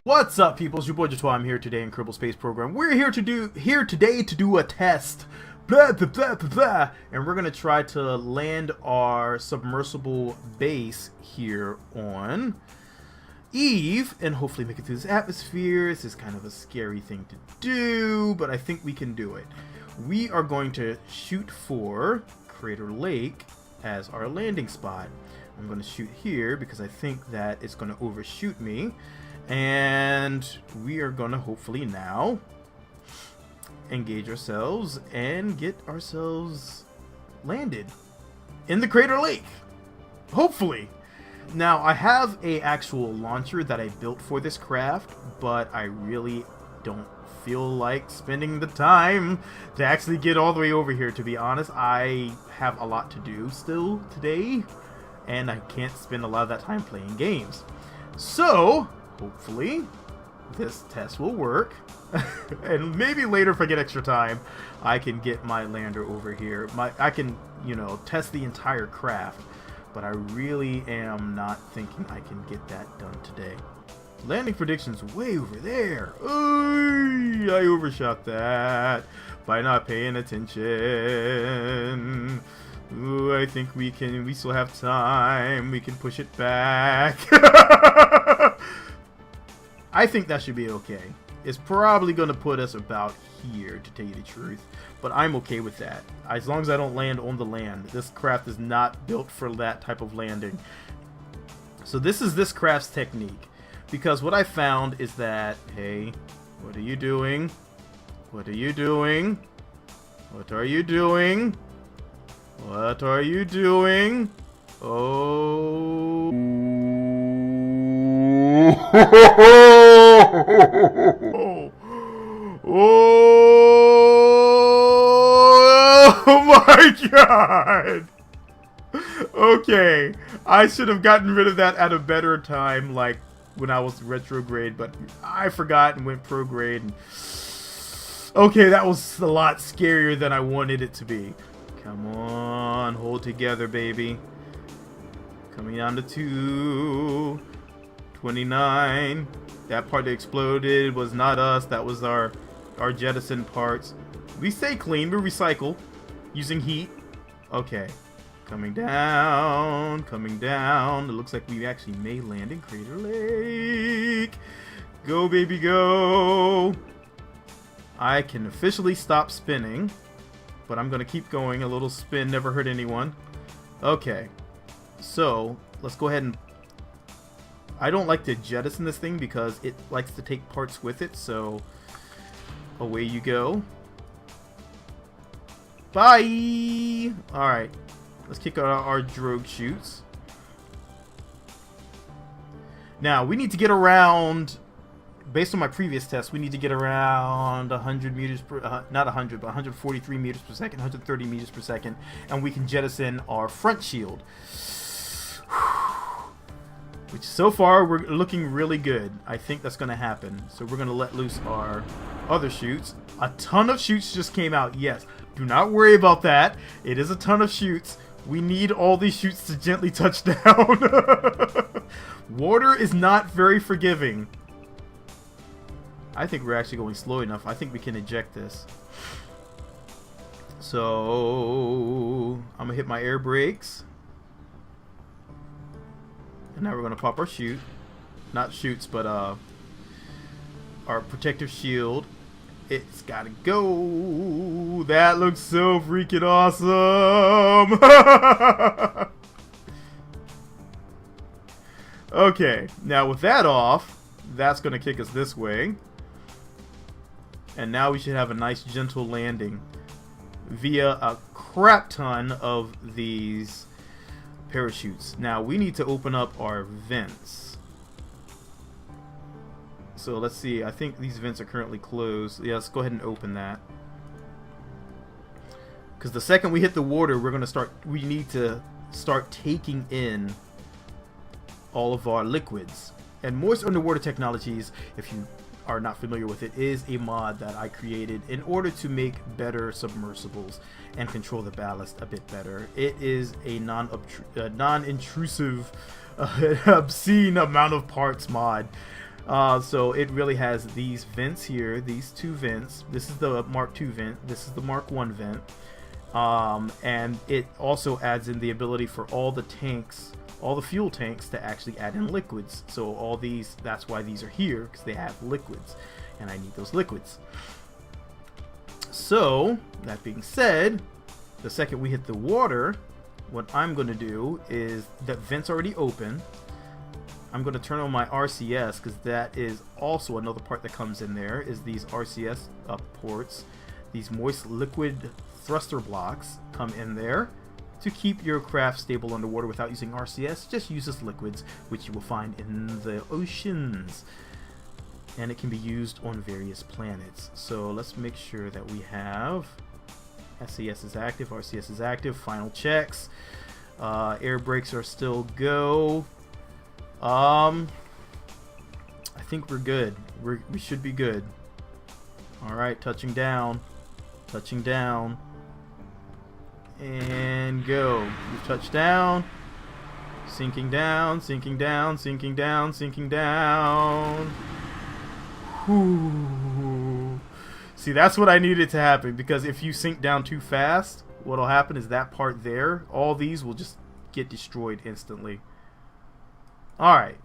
What's up, people? It's your boy Jatois. I'm here today in Kerbal Space Program. We're here today to do a test. Blah, blah, blah, blah, blah. And we're gonna try to land our submersible base here on Eve and hopefully make it through this atmosphere. This is kind of a scary thing to do, but I think we can do it. We are going to shoot for Crater Lake as our landing spot. I'm going to shoot here because I think that it's going to overshoot me. And we are going to hopefully now engage ourselves and get ourselves landed in the Crater Lake. Hopefully. Now, I have a actual launcher that I built for this craft, but I really don't feel like spending the time to actually get all the way over here. To be honest, I have a lot to do still today, and I can't spend a lot of that time playing games. So, hopefully, this test will work. And maybe later, if I get extra time, I can get my lander over here. I can, test the entire craft. But I really am not thinking I can get that done today. Landing predictions way over there. Oy, I overshot that by not paying attention. Ooh, I think we still have time. We can push it back. I think that should be okay. It's probably going to put us about here, to tell you the truth. But I'm okay with that. As long as I don't land on the land. This craft is not built for that type of landing. So this is this craft's technique. Because what I found is that, hey, what are you doing? What are you doing? What are you doing? What are you doing? Oh. Oh my god! Okay, I should have gotten rid of that at a better time, like when I was retrograde, but I forgot and went prograde. And okay, that was a lot scarier than I wanted it to be. Come on, hold together, baby. Coming down to 229. That part that exploded was not us. That was our jettison parts. We stay clean. We recycle using heat. Okay. Coming down. Coming down. It looks like we actually may land in Crater Lake. Go, baby, go. I can officially stop spinning. But I'm going to keep going. A little spin never hurt anyone. Okay. So, let's go ahead and... I don't like to jettison this thing because it likes to take parts with it, so away you go. Bye! Alright, let's kick out our drogue chutes. Now, we need to get around, based on my previous test, we need to get around 100 meters per, not 100, but 143 meters per second, 130 meters per second, and we can jettison our front shield. Which so far we're looking really good. I think that's going to happen. So we're going to let loose our other chutes. A ton of chutes just came out. Yes, do not worry about that. It is a ton of chutes. We need all these chutes to gently touch down. Water is not very forgiving. I think we're actually going slow enough. I think we can eject this. So I'm going to hit my air brakes. And now we're going to pop our chute. Not chutes, but our protective shield. It's got to go. That looks so freaking awesome. Okay, now with that off, that's going to kick us this way. And now we should have a nice gentle landing via a crap ton of these parachutes. Now we need to open up our vents. So let's see, I think these vents are currently closed. Yeah, let's go ahead and open that. Because the second we hit the water, we need to start taking in all of our liquids. And Moist Underwater Technologies, if you are not familiar with it, is a mod that I created in order to make better submersibles and control the ballast a bit better. It is a non-intrusive, obscene amount of parts mod So it really has these vents here, these two vents. This is the Mark II vent. This is the Mark I vent. And it also adds in the ability for all the tanks, all the fuel tanks, to actually add in liquids. So all these, that's why these are here, because they have liquids, and I need those liquids. So that being said, the second we hit the water, what I'm going to do is, that vent's already open. I'm going to turn on my RCS, because that is also another part that comes in there, is these RCS ports. These moist liquid thruster blocks come in there to keep your craft stable underwater without using RCS. Just uses liquids, which you will find in the oceans. And it can be used on various planets. So let's make sure that we have SAS is active, RCS is active, final checks. Air brakes are still go. I think we're good. We should be good. Alright, touching down. Touching down. And go. We've touched down. Sinking down, sinking down, sinking down, sinking down. Whew. See, that's what I needed to happen, because if you sink down too fast, what'll happen is that part there, all these will just get destroyed instantly. Alright.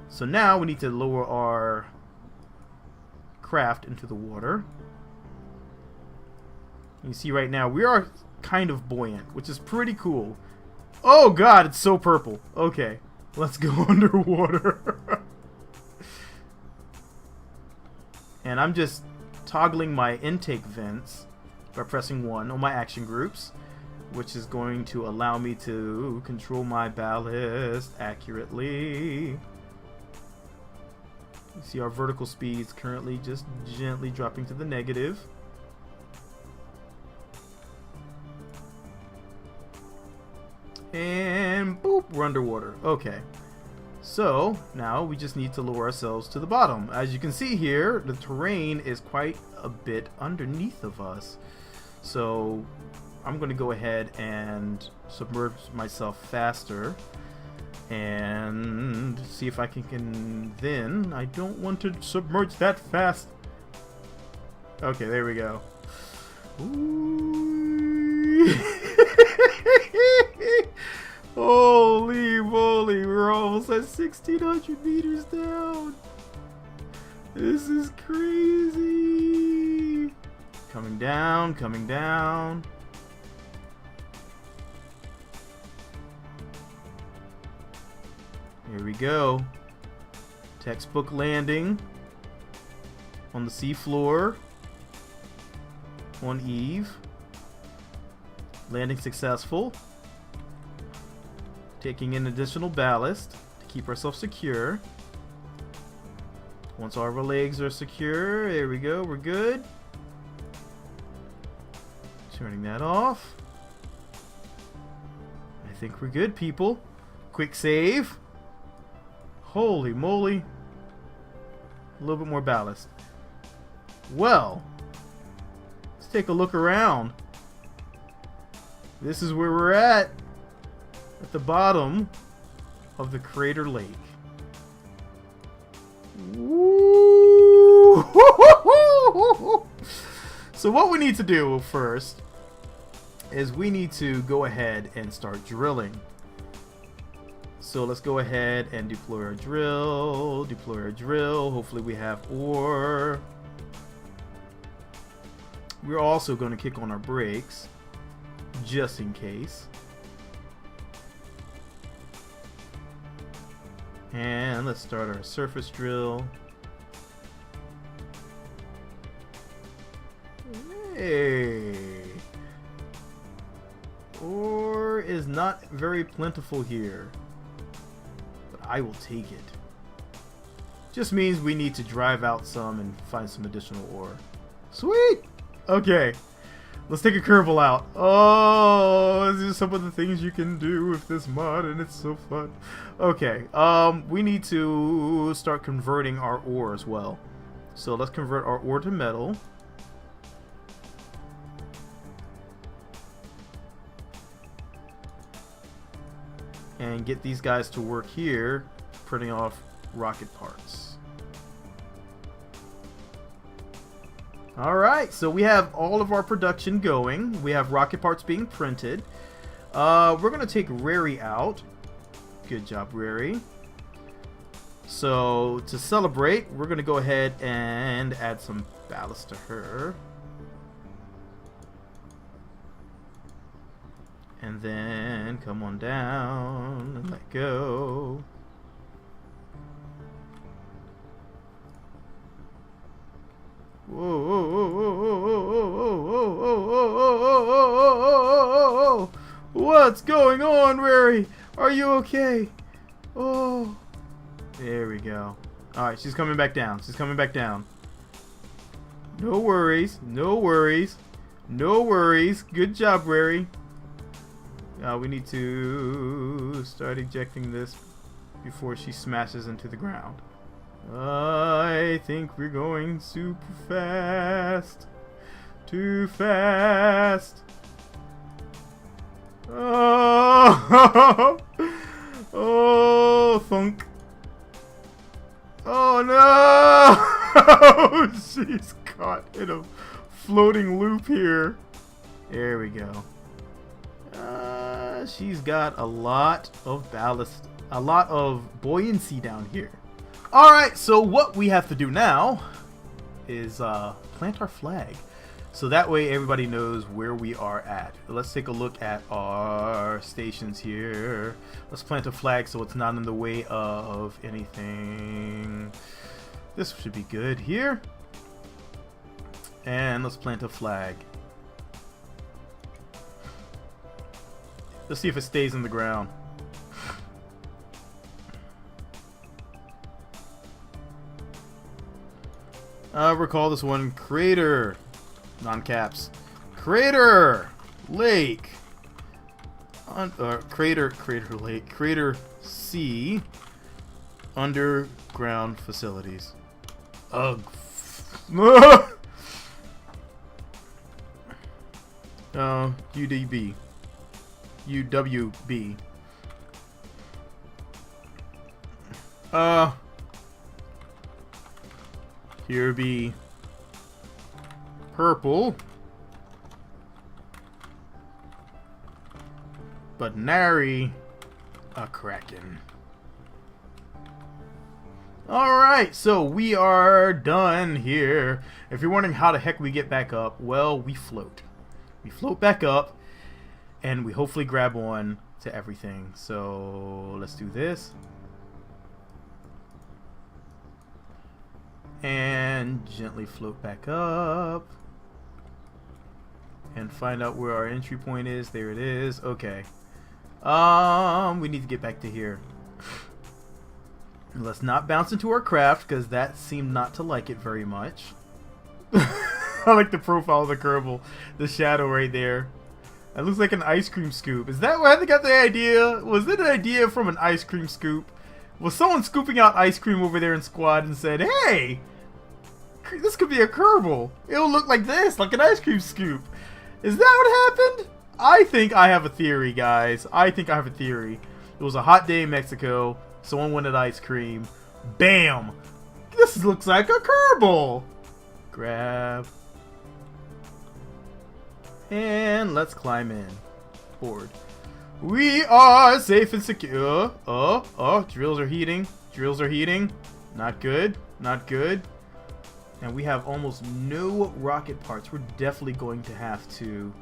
So now we need to lower our craft into the water. You see right now we are kind of buoyant, which is pretty cool. Oh god, it's so purple. Okay, let's go underwater. And I'm just toggling my intake vents by pressing 1 on my action groups, which is going to allow me to control my ballast accurately. You see our vertical speeds currently just gently dropping to the negative. And boop, we're underwater. Okay. So now we just need to lower ourselves to the bottom. As you can see here, the terrain is quite a bit underneath of us. So I'm going to go ahead and submerge myself faster and see if I can then. I don't want to submerge that fast. Okay, there we go. Ooh. Holy moly, we're almost at 1,600 meters down. This is crazy. Coming down, coming down. Here we go. Textbook landing on the seafloor on Eve. Landing successful. Taking in additional ballast to keep ourselves secure. Once all of our legs are secure, there we go, we're good. Turning that off. I think we're good, people. Quick save. Holy moly. A little bit more ballast. Well, let's take a look around. This is where we're at the bottom of the crater lake. Woo! So what we need to do first is we need to go ahead and start drilling. So let's go ahead and deploy our drill. Deploy our drill. Hopefully we have ore. We're also going to kick on our brakes just in case. And let's start our surface drill. Hey. Ore is not very plentiful here, but I will take it. Just means we need to drive out some and find some additional ore. Sweet! Okay. Let's take a Kerbal out. Oh, these are some of the things you can do with this mod, and it's so fun. Okay, we need to start converting our ore as well. So let's convert our ore to metal. And get these guys to work here, printing off rocket parts. Alright, so we have all of our production going. We have rocket parts being printed. We're going to take Rary out. Good job, Rary. So, to celebrate, we're going to go ahead and add some ballast to her. And then come on down and let go. Whoa, whoa, whoa, whoa, whoa, whoa, whoa, whoa, whoa. What's going on, Rary? Are you okay? Oh. There we go. Alright, she's coming back down. She's coming back down. No worries. No worries. No worries. Good job, Rary. We need to start ejecting this before she smashes into the ground. I think we're going super fast. Too fast. Oh, oh, thunk. Oh no! She's caught in a floating loop here. There we go. She's got a lot of ballast, a lot of buoyancy down here. Alright, so what we have to do now is plant our flag. So that way everybody knows where we are at. Let's take a look at our stations here. Let's plant a flag so it's not in the way of anything. This should be good here. And let's plant a flag. Let's see if it stays in the ground. Recall this one. Crater. Non-caps. Crater Lake. Crater Lake. Crater Sea. Underground facilities. Ugh. UDB. UWB. Here be purple, but nary a kraken. Alright, so we are done here. If you're wondering how the heck we get back up, well, we float. We float back up, and we hopefully grab on to everything. So let's do this. And gently float back up. And find out where our entry point is. There it is. Okay. We need to get back to here. Let's not bounce into our craft, because that seemed not to like it very much. I like the profile of the Kerbal. The shadow right there. That looks like an ice cream scoop. Is that where they got the idea? Was it an idea from an ice cream scoop? Was someone scooping out ice cream over there in squad and said, hey, this could be a Kerbal. It'll look like this, like an ice cream scoop. Is that what happened? I think I have a theory, guys. I think I have a theory. It was a hot day in Mexico. Someone wanted ice cream. Bam! This looks like a Kerbal. Grab. And let's climb in. Board. We are safe and secure. Drills are heating. Drills are heating. Not good. Not good. And we have almost no rocket parts. We're definitely going to have to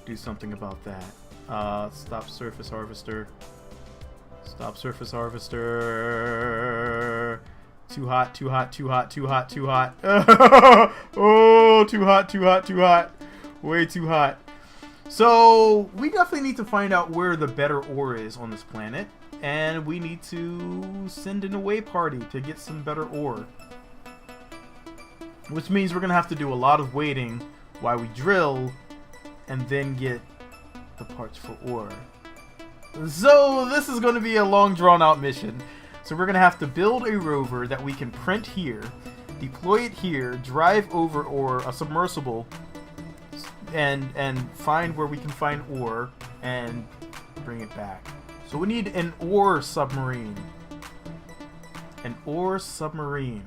do something about that. Stop surface harvester. Stop surface harvester. Too hot, too hot, too hot, too hot, too hot. Oh, too hot, too hot, too hot. Way too hot. So, we definitely need to find out where the better ore is on this planet. And we need to send an away party to get some better ore. Which means we're going to have to do a lot of waiting while we drill and then get the parts for ore. So, this is going to be a long drawn out mission. So we're going to have to build a rover that we can print here, deploy it here, drive over ore, a submersible, and find where we can find ore and bring it back. So we need an ore submarine. An ore submarine.